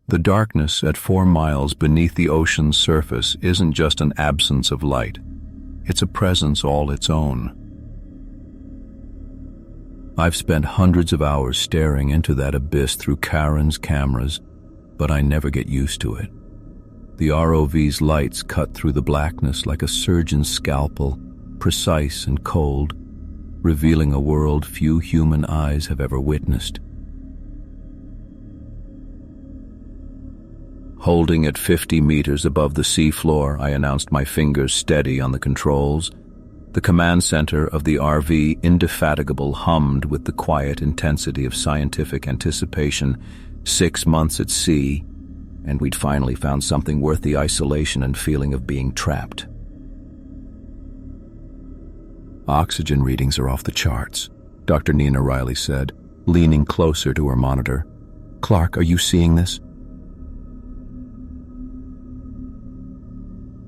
The darkness at 4 miles beneath the ocean's surface isn't just an absence of light. It's a presence all its own. I've spent hundreds of hours staring into that abyss through Karen's cameras, but I never get used to it. The ROV's lights cut through the blackness like a surgeon's scalpel, precise and cold, revealing a world few human eyes have ever witnessed. Holding at 50 meters above the seafloor, I announced, my fingers steady on the controls. The command center of the RV, indefatigable, hummed with the quiet intensity of scientific anticipation. 6 months at sea, and we'd finally found something worth the isolation and feeling of being trapped. Oxygen readings are off the charts, Dr. Nina Riley said, leaning closer to her monitor. Clark, are you seeing this?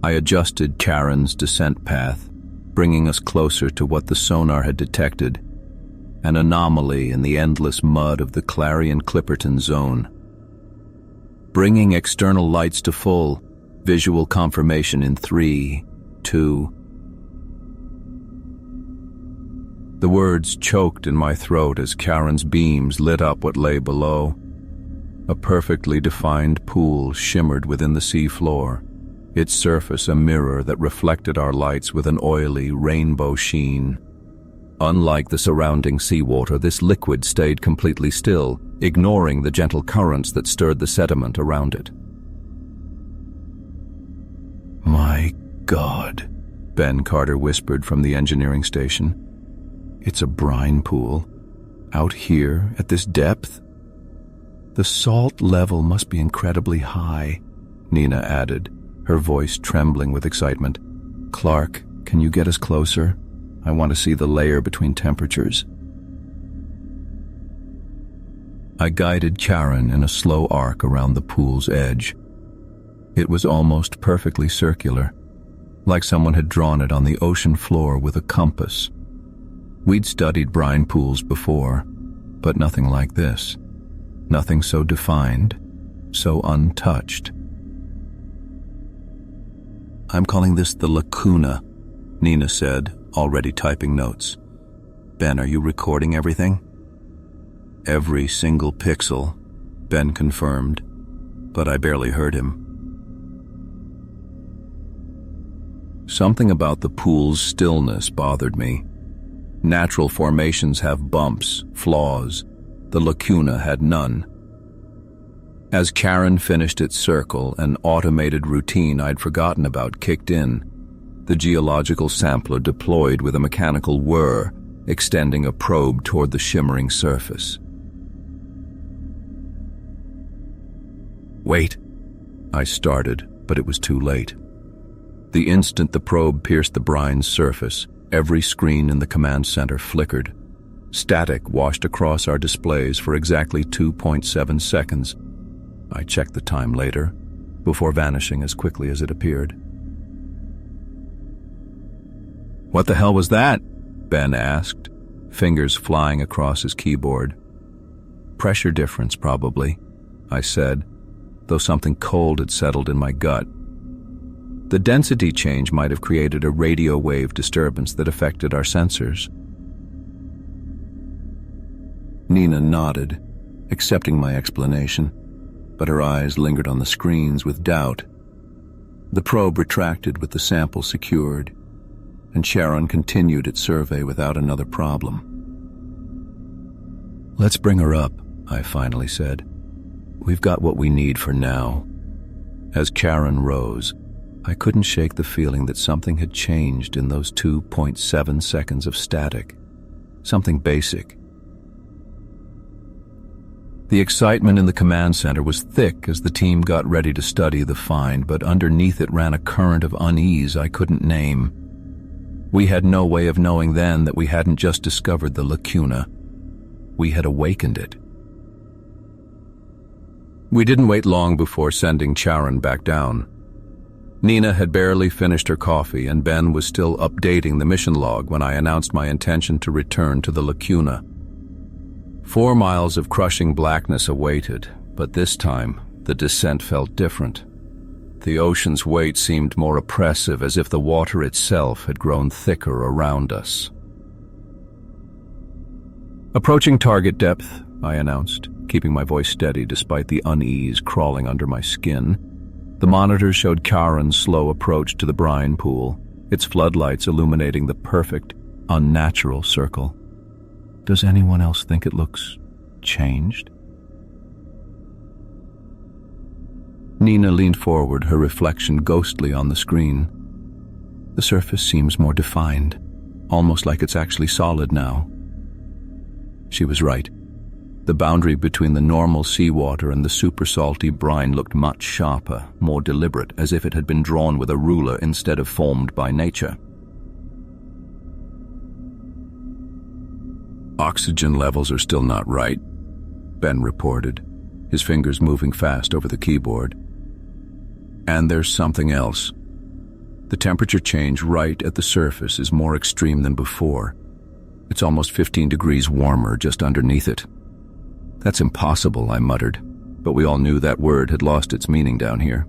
I adjusted Karen's descent path, bringing us closer to what the sonar had detected, an anomaly in the endless mud of the Clarion-Clipperton zone. Bringing external lights to full, visual confirmation in 3, 2. The words choked in my throat as Karen's beams lit up what lay below. A perfectly defined pool shimmered within the sea floor, its surface a mirror that reflected our lights with an oily rainbow sheen. Unlike the surrounding seawater, this liquid stayed completely still, ignoring the gentle currents that stirred the sediment around it. My God, Ben Carter whispered from the engineering station. It's a brine pool, out here at this depth? The salt level must be incredibly high, Nina added, her voice trembling with excitement. Clark, can you get us closer? I want to see the layer between temperatures. I guided Karen in a slow arc around the pool's edge. It was almost perfectly circular, like someone had drawn it on the ocean floor with a compass. We'd studied brine pools before, but nothing like this. Nothing so defined, so untouched. I'm calling this the lacuna, Nina said, already typing notes. Ben, are you recording everything? Every single pixel, Ben confirmed, but I barely heard him. Something about the pool's stillness bothered me. Natural formations have bumps, flaws. The lacuna had none. As Karen finished its circle, an automated routine I'd forgotten about kicked in. The geological sampler deployed with a mechanical whir, extending a probe toward the shimmering surface. Wait, I started, but it was too late. The instant the probe pierced the brine's surface, every screen in the command center flickered. Static washed across our displays for exactly 2.7 seconds. I checked the time later, before vanishing as quickly as it appeared. What the hell was that? Ben asked, fingers flying across his keyboard. Pressure difference, probably, I said, though something cold had settled in my gut. The density change might have created a radio wave disturbance that affected our sensors. Nina nodded, accepting my explanation, but her eyes lingered on the screens with doubt. The probe retracted with the sample secured, and Sharon continued its survey without another problem. Let's bring her up, I finally said. We've got what we need for now. As Karen rose, I couldn't shake the feeling that something had changed in those 2.7 seconds of static. Something basic. The excitement in the command center was thick as the team got ready to study the find, but underneath it ran a current of unease I couldn't name. We had no way of knowing then that we hadn't just discovered the lacuna. We had awakened it. We didn't wait long before sending Sharon back down. Nina had barely finished her coffee, and Ben was still updating the mission log when I announced my intention to return to the lacuna. 4 miles of crushing blackness awaited, but this time, The descent felt different. The ocean's weight seemed more oppressive, as if the water itself had grown thicker around us. "Approaching target depth," I announced, keeping my voice steady despite the unease crawling under my skin. The monitor showed Karen's slow approach to the brine pool, its floodlights illuminating the perfect, unnatural circle. "Does anyone else think it looks changed?" Nina leaned forward, her reflection ghostly on the screen. "The surface seems more defined, almost like it's actually solid now." She was right. The boundary between the normal seawater and the super salty brine looked much sharper, more deliberate, as if it had been drawn with a ruler instead of formed by nature. "Oxygen levels are still not right," Ben reported, his fingers moving fast over the keyboard. "And there's something else. The temperature change right at the surface is more extreme than before. It's almost 15 degrees warmer just underneath it." "That's impossible," I muttered, but we all knew that word had lost its meaning down here.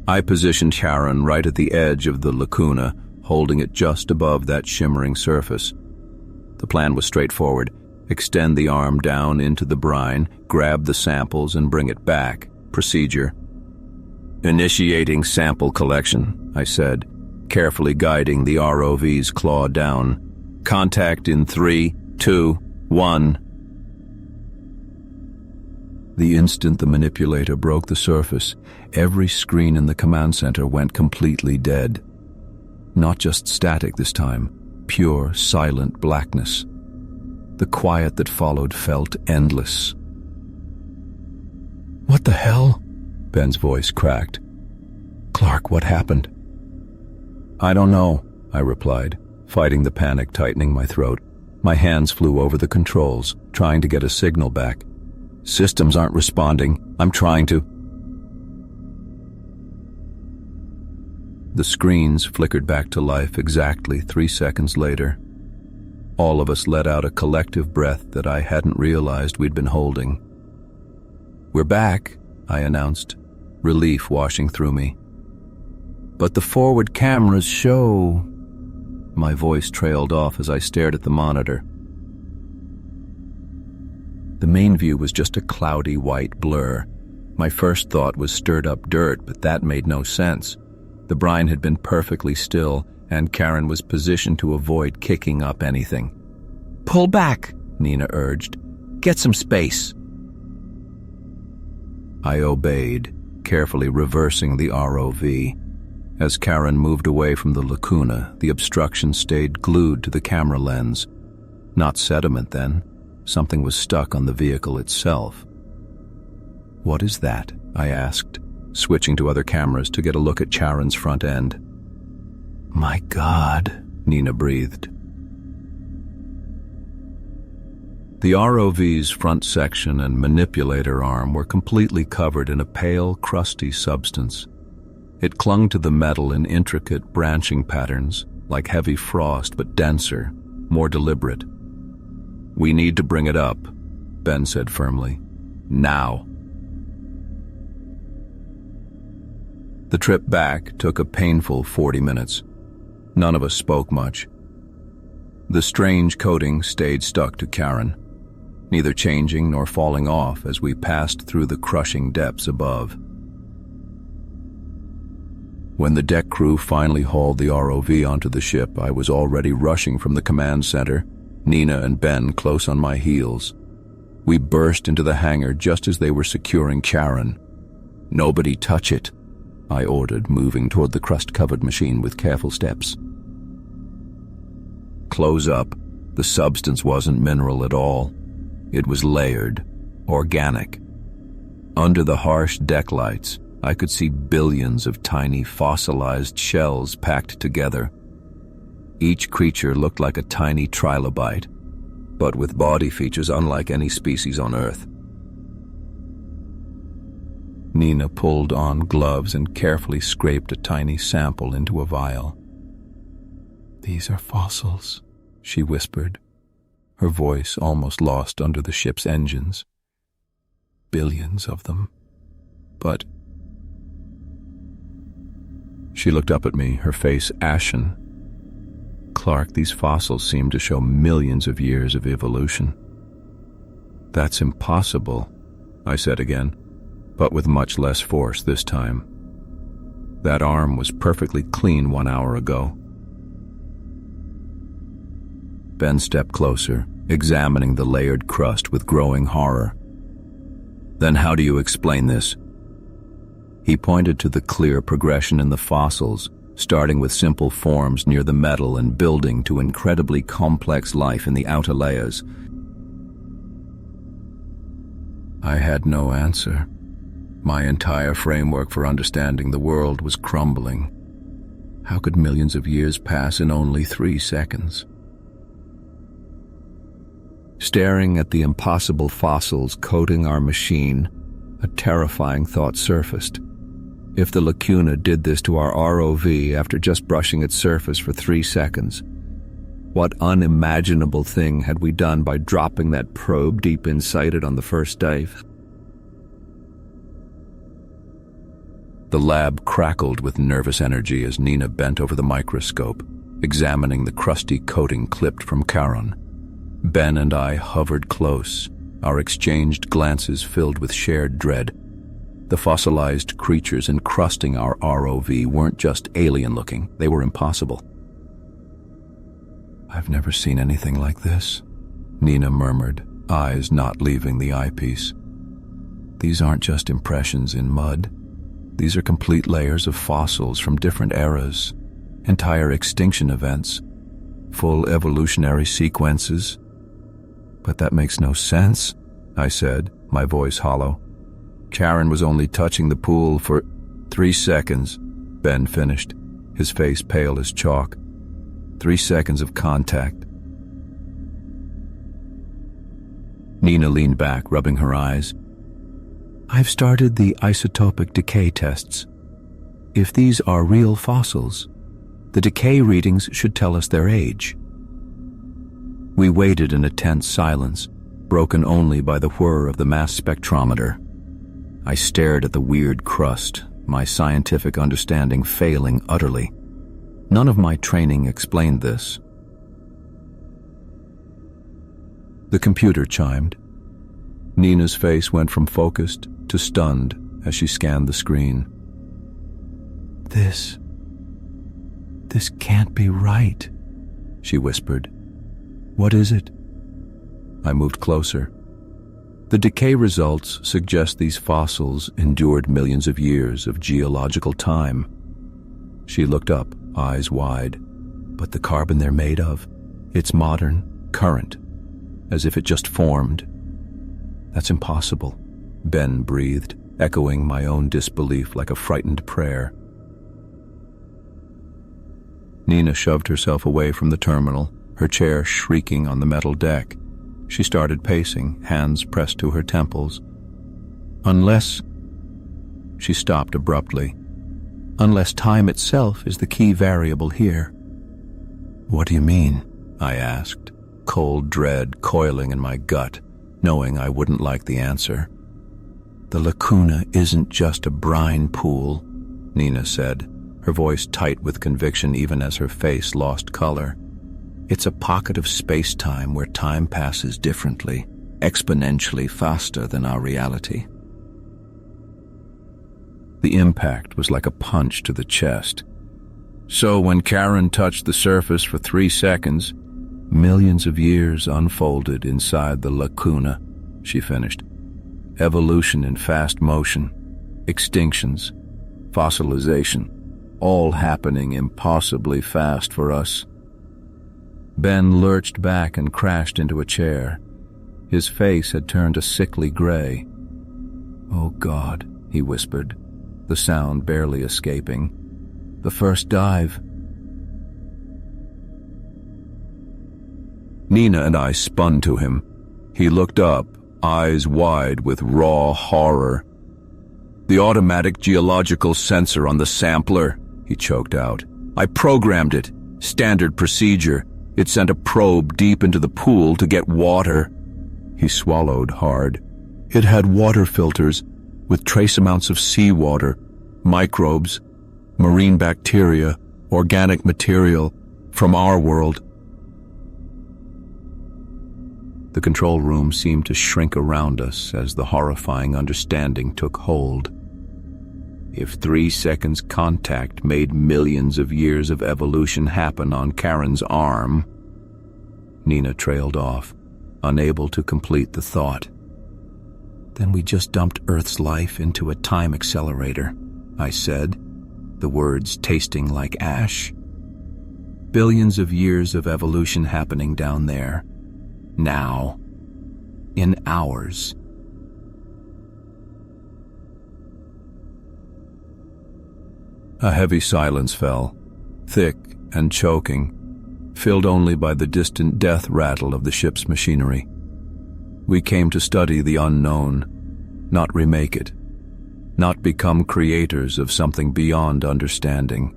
I positioned Karen right at the edge of the lacuna, holding it just above that shimmering surface. The plan was straightforward. Extend the arm down into the brine, grab the samples, and bring it back. Procedure. "Initiating sample collection," I said, carefully guiding the ROV's claw down. "Contact in 3, 2, 1. The instant the manipulator broke the surface, every screen in the command center went completely dead. Not just static this time, pure, silent blackness. The quiet that followed felt endless. "What the hell?" Ben's voice cracked. "Clark, what happened?" "I don't know," I replied, fighting the panic tightening my throat. My hands flew over the controls, trying to get a signal back. "Systems aren't responding. I'm trying to..." The screens flickered back to life exactly 3 seconds later. All of us let out a collective breath that I hadn't realized we'd been holding. "We're back," I announced, relief washing through me. "But the forward cameras show..." My voice trailed off as I stared at the monitor. The main view was just a cloudy white blur. My first thought was stirred up dirt, but that made no sense. The brine had been perfectly still, and Karen was positioned to avoid kicking up anything. "Pull back," Nina urged. "Get some space." I obeyed, carefully reversing the ROV. As Karen moved away from the lacuna, the obstruction stayed glued to the camera lens. Not sediment, then. Something was stuck on the vehicle itself. "What is that?" I asked, switching to other cameras to get a look at Karen's front end. "My God," Nina breathed. The ROV's front section and manipulator arm were completely covered in a pale, crusty substance. It clung to the metal in intricate branching patterns, like heavy frost but denser, more deliberate. "We need to bring it up," Ben said firmly. "Now." The trip back took a painful 40 minutes. None of us spoke much. The strange coating stayed stuck to Karen, neither changing nor falling off as we passed through the crushing depths above. When the deck crew finally hauled the ROV onto the ship, I was already rushing from the command center, Nina and Ben close on my heels. We burst into the hangar just as they were securing Karen. "Nobody touch it," I ordered, moving toward the crust-covered machine with careful steps. Close up. The substance wasn't mineral at all. It was layered, organic. Under the harsh deck lights, I could see billions of tiny fossilized shells packed together. Each creature looked like a tiny trilobite, but with body features unlike any species on Earth. Nina pulled on gloves and carefully scraped a tiny sample into a vial. "These are fossils," she whispered, her voice almost lost under the ship's engines. billions of them. But she looked up at me, her face ashen. Clark, these fossils seem to show millions of years of evolution. That's impossible, I said again, but with much less force this time. That arm was perfectly clean 1 hour ago. Ben stepped closer, examining the layered crust with growing horror. Then how do you explain this? He pointed to the clear progression in the fossils, starting with simple forms near the metal and building to incredibly complex life in the outer layers. I had no answer. My entire framework for understanding the world was crumbling. How could millions of years pass in only 3 seconds? Staring at the impossible fossils coating our machine, a terrifying thought surfaced. If the lacuna did this to our ROV after just brushing its surface for 3 seconds, what unimaginable thing had we done by dropping that probe deep inside it on the first dive? The lab crackled with nervous energy as Nina bent over the microscope, examining the crusty coating clipped from Charon. Ben and I hovered close, our exchanged glances filled with shared dread. The fossilized creatures encrusting our ROV weren't just alien-looking, they were impossible. I've never seen anything like this, Nina murmured, eyes not leaving the eyepiece. These aren't just impressions in mud. These are complete layers of fossils from different eras, entire extinction events, full evolutionary sequences. But that makes no sense, I said, my voice hollow. Charon was only touching the pool for 3 seconds, Ben finished, his face pale as chalk. 3 seconds of contact. Nina leaned back, rubbing her eyes. I've started the isotopic decay tests. If these are real fossils, the decay readings should tell us their age. We waited in a tense silence, broken only by the whir of the mass spectrometer. I stared at the weird crust, my scientific understanding failing utterly. None of my training explained this. The computer chimed. Nina's face went from focused to stunned as she scanned the screen. This can't be right, she whispered. What is it? I moved closer. The decay results suggest these fossils endured millions of years of geological time. She looked up, eyes wide. But the carbon they're made of, it's modern, current, as if it just formed. That's impossible, Ben breathed, echoing my own disbelief like a frightened prayer. Nina shoved herself away from the terminal, her chair shrieking on the metal deck. She started pacing, hands pressed to her temples. Unless... She stopped abruptly. Unless time itself is the key variable here. What do you mean? I asked, cold dread coiling in my gut, knowing I wouldn't like the answer. The lacuna isn't just a brine pool, Nina said, her voice tight with conviction even as her face lost color. It's a pocket of space-time where time passes differently, exponentially faster than our reality. The impact was like a punch to the chest. So when Charon touched the surface for 3 seconds, millions of years unfolded inside the lacuna, she finished. Evolution in fast motion, extinctions, fossilization, all happening impossibly fast for us. Ben lurched back and crashed into a chair. His face had turned a sickly gray. Oh God, he whispered, the sound barely escaping. The first dive. Nina and I spun to him. He looked up, eyes wide with raw horror. The automatic geological sensor on the sampler, he choked out. I programmed it. Standard procedure. It sent a probe deep into the pool to get water. He swallowed hard. It had water filters with trace amounts of seawater, microbes, marine bacteria, organic material from our world. The control room seemed to shrink around us as the horrifying understanding took hold. If 3 seconds contact made millions of years of evolution happen on Karen's arm, Nina trailed off, unable to complete the thought. Then we just dumped Earth's life into a time accelerator, I said, the words tasting like ash. Billions of years of evolution happening down there, now, in hours. A heavy silence fell, thick and choking, filled only by the distant death rattle of the ship's machinery. We came to study the unknown, not remake it, not become creators of something beyond understanding.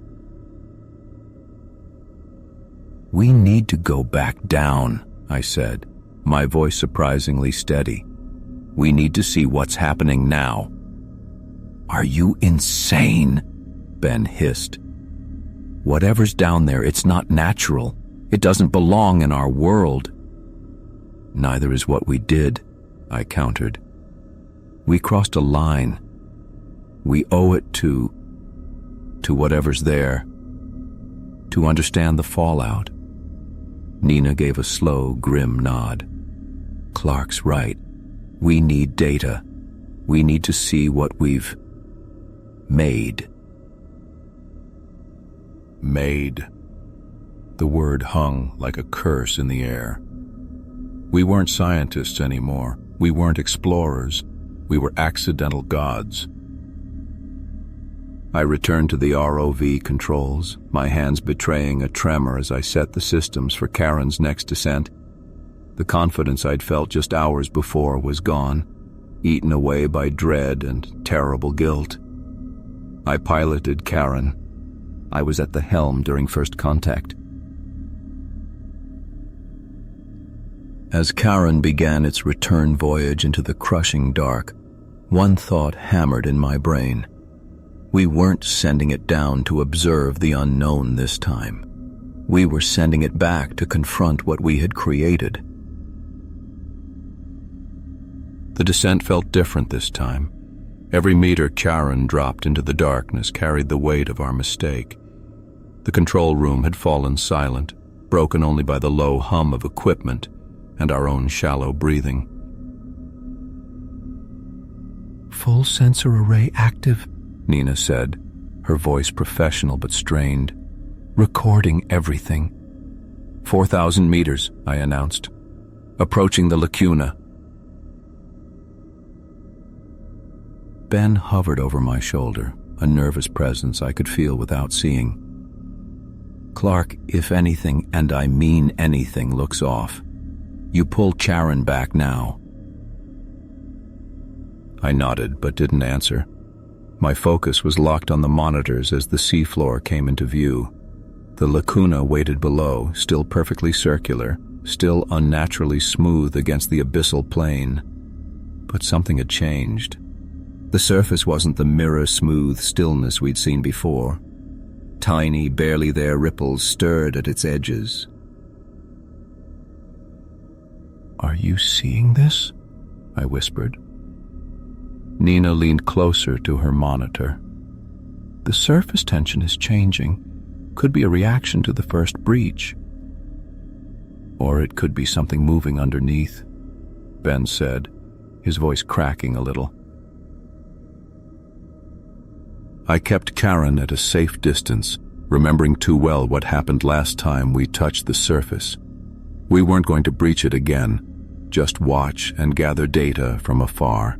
"We need to go back down," I said, my voice surprisingly steady. "We need to see what's happening now." "Are you insane?" Ben hissed. "Whatever's down there, it's not natural. It doesn't belong in our world." "Neither is what we did," I countered. "We crossed a line. We owe it to whatever's there, to understand the fallout." Nina gave a slow, grim nod. "Clark's right. We need data. We need to see what we've made." Made. The word hung like a curse in the air. We weren't scientists anymore. We weren't explorers. We were accidental gods. I returned to the ROV controls, my hands betraying a tremor as I set the systems for Karen's next descent. The confidence I'd felt just hours before was gone, eaten away by dread and terrible guilt. I piloted Karen. I was at the helm during first contact. As Karen began its return voyage into the crushing dark, one thought hammered in my brain. We weren't sending it down to observe the unknown this time. We were sending it back to confront what we had created. The descent felt different this time. Every meter Karen dropped into the darkness carried the weight of our mistake. The control room had fallen silent, broken only by the low hum of equipment and our own shallow breathing. "Full sensor array active," Nina said, her voice professional but strained. "Recording everything." 4,000 meters, I announced. "Approaching the lacuna." Ben hovered over my shoulder, a nervous presence I could feel without seeing. "Clark, if anything, and I mean anything, looks off, you pull Karen back now." I nodded but didn't answer. My focus was locked on the monitors as the seafloor came into view. The lacuna waited below, still perfectly circular, still unnaturally smooth against the abyssal plain. But something had changed. The surface wasn't the mirror-smooth stillness we'd seen before. Tiny, barely there ripples stirred at its edges. "Are you seeing this?" I whispered. Nina leaned closer to her monitor. "The surface tension is changing. Could be a reaction to the first breach. Or it could be something moving underneath," Ben said, his voice cracking a little. I kept Karen at a safe distance, remembering too well what happened last time we touched the surface. We weren't going to breach it again, just watch and gather data from afar.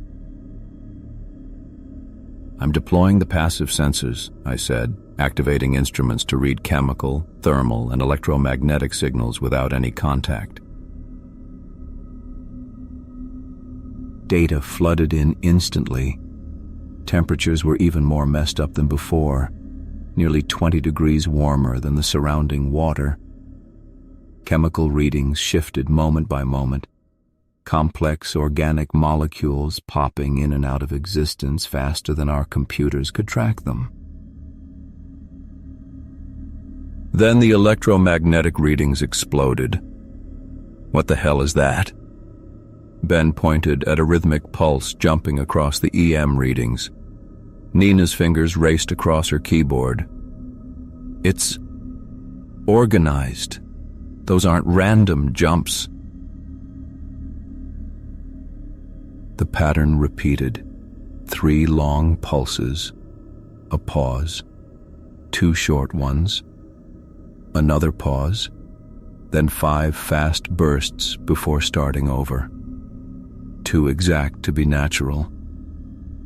"I'm deploying the passive sensors," I said, activating instruments to read chemical, thermal, and electromagnetic signals without any contact. Data flooded in instantly. Temperatures were even more messed up than before, nearly 20 degrees warmer than the surrounding water. Chemical readings shifted moment by moment. complex organic molecules popping in and out of existence faster than our computers could track them. Then the electromagnetic readings exploded. "What the hell is that?" Ben pointed at a rhythmic pulse jumping across the EM readings. Nina's fingers raced across her keyboard. "It's organized. Those aren't random jumps." The pattern repeated. 3 long pulses, a pause, 2 short ones, another pause, then 5 fast bursts before starting over. Too exact to be natural,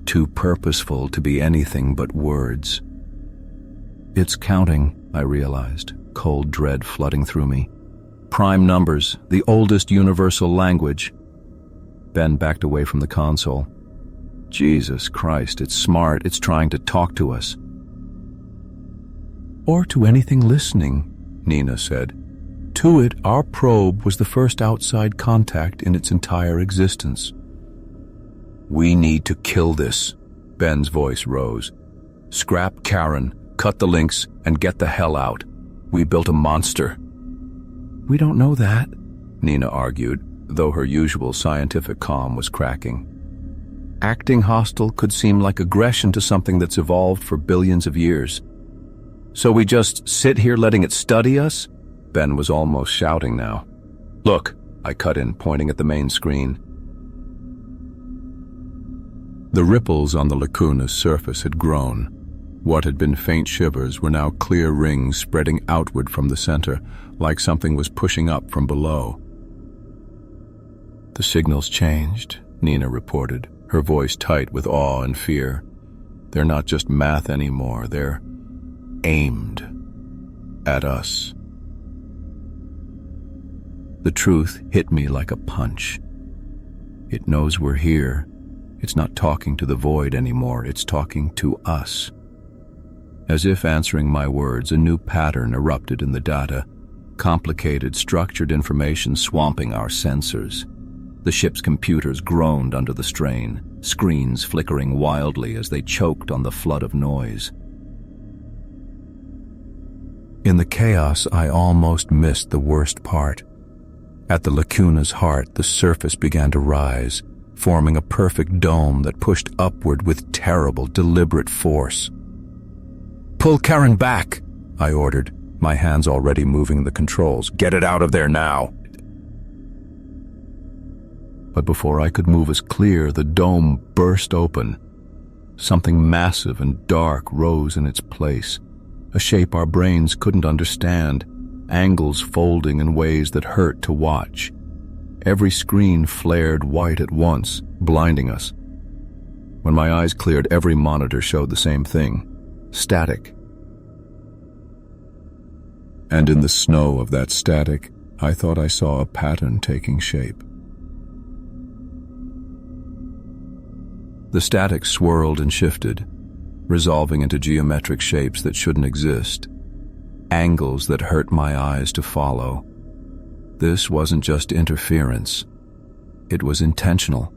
too purposeful to be anything but words. "It's counting," I realized, cold dread flooding through me. "Prime numbers, the oldest universal language." Ben backed away from the console. "Jesus Christ, it's smart. It's trying to talk to us." "Or to anything listening," Nina said. "To it, our probe was the first outside contact in its entire existence." "We need to kill this," Ben's voice rose. "Scrap Karen, cut the links, and get the hell out. We built a monster." "We don't know that," Nina argued, though her usual scientific calm was cracking. "Acting hostile could seem like aggression to something that's evolved for billions of years. So we just sit here letting it study us?" Ben was almost shouting now. "Look," I cut in, pointing at the main screen. The ripples on the lacuna's surface had grown. What had been faint shivers were now clear rings spreading outward from the center, like something was pushing up from below. "The signal's changed," Nina reported, her voice tight with awe and fear. "They're not just math anymore, they're aimed at us." The truth hit me like a punch. It knows we're here. It's not talking to the void anymore, it's talking to us. As if answering my words, a new pattern erupted in the data, complicated, structured information swamping our sensors. The ship's computers groaned under the strain, screens flickering wildly as they choked on the flood of noise. In the chaos, I almost missed the worst part. At the lacuna's heart, the surface began to rise, forming a perfect dome that pushed upward with terrible, deliberate force. "Pull Karen back," I ordered, my hands already moving the controls. "Get it out of there now." But before I could move us clear, the dome burst open. Something massive and dark rose in its place, a shape our brains couldn't understand, angles folding in ways that hurt to watch. Every screen flared white at once, blinding us. When my eyes cleared, every monitor showed the same thing: static. And in the snow of that static, I thought I saw a pattern taking shape. The static swirled and shifted, resolving into geometric shapes that shouldn't exist, angles that hurt my eyes to follow. This wasn't just interference. It was intentional,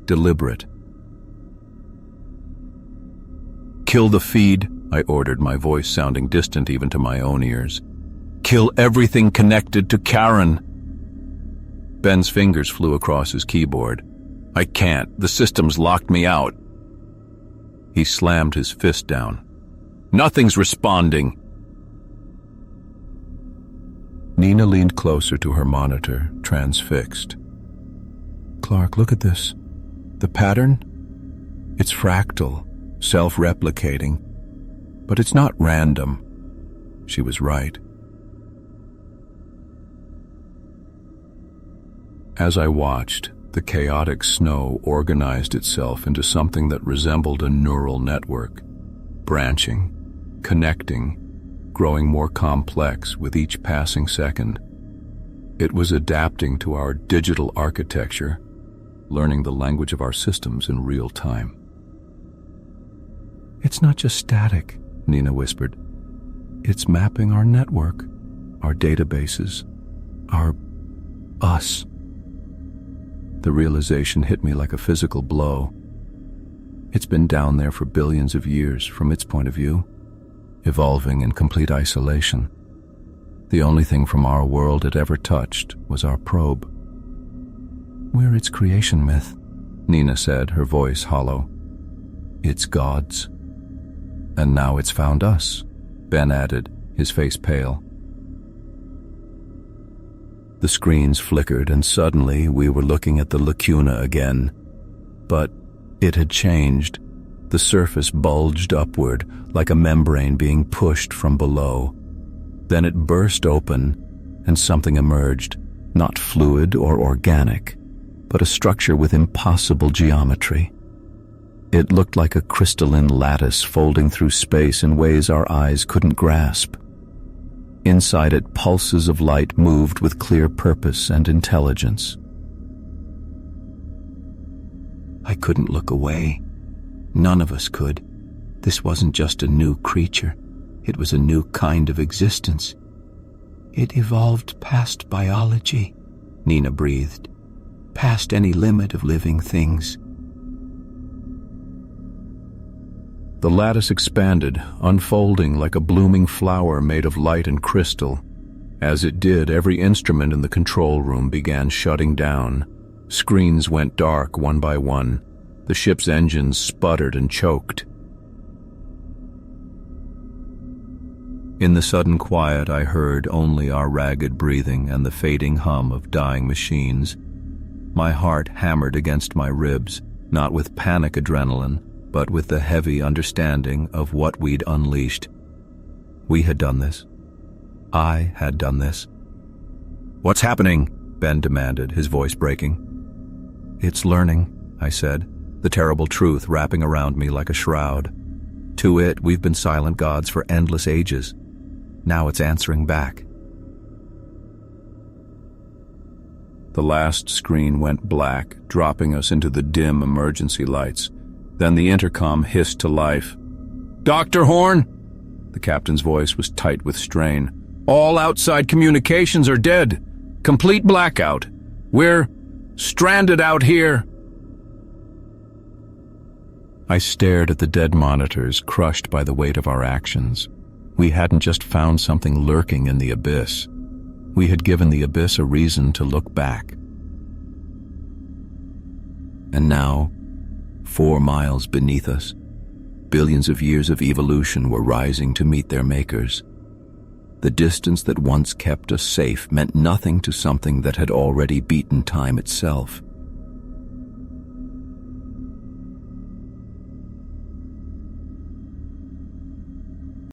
deliberate. "Kill the feed," I ordered, my voice sounding distant even to my own ears. "Kill everything connected to Karen." Ben's fingers flew across his keyboard. "I can't. The system's locked me out." He slammed his fist down. "Nothing's responding." Nina leaned closer to her monitor, transfixed. "Clark, look at this. The pattern? It's fractal, self-replicating. But it's not random." She was right. As I watched, the chaotic snow organized itself into something that resembled a neural network, branching, connecting, growing more complex with each passing second. It was adapting to our digital architecture, learning the language of our systems in real time. "It's not just static," Nina whispered. "It's mapping our network, our databases, our us." The realization hit me like a physical blow. It's been down there for billions of years, from its point of view, evolving in complete isolation. The only thing from our world it ever touched was our probe. "We're its creation myth," Nina said, her voice hollow. "It's God's. And now it's found us," Ben added, his face pale. The screens flickered, and suddenly we were looking at the lacuna again. But it had changed. The surface bulged upward, like a membrane being pushed from below. Then it burst open, and something emerged, not fluid or organic, but a structure with impossible geometry. It looked like a crystalline lattice folding through space in ways our eyes couldn't grasp. Inside it, pulses of light moved with clear purpose and intelligence. I couldn't look away. None of us could. This wasn't just a new creature. It was a new kind of existence. It evolved past biology, Nina breathed, past any limit of living things. The lattice expanded, unfolding like a blooming flower made of light and crystal. As it did, every instrument in the control room began shutting down. Screens went dark one by one. The ship's engines sputtered and choked. In the sudden quiet, I heard only our ragged breathing and the fading hum of dying machines. My heart hammered against my ribs, not with panic adrenaline, but with the heavy understanding of what we'd unleashed. We had done this. I had done this. "What's happening?" Ben demanded, his voice breaking. "It's learning," I said, the terrible truth wrapping around me like a shroud. To it, we've been silent gods for endless ages. Now it's answering back. The last screen went black, dropping us into the dim emergency lights. Then the intercom hissed to life. "Dr. Horn!" The captain's voice was tight with strain. "All outside communications are dead. Complete blackout. We're stranded out here." I stared at the dead monitors, crushed by the weight of our actions. We hadn't just found something lurking in the abyss. We had given the abyss a reason to look back. And now, 4 miles beneath us, billions of years of evolution were rising to meet their makers. The distance that once kept us safe meant nothing to something that had already beaten time itself.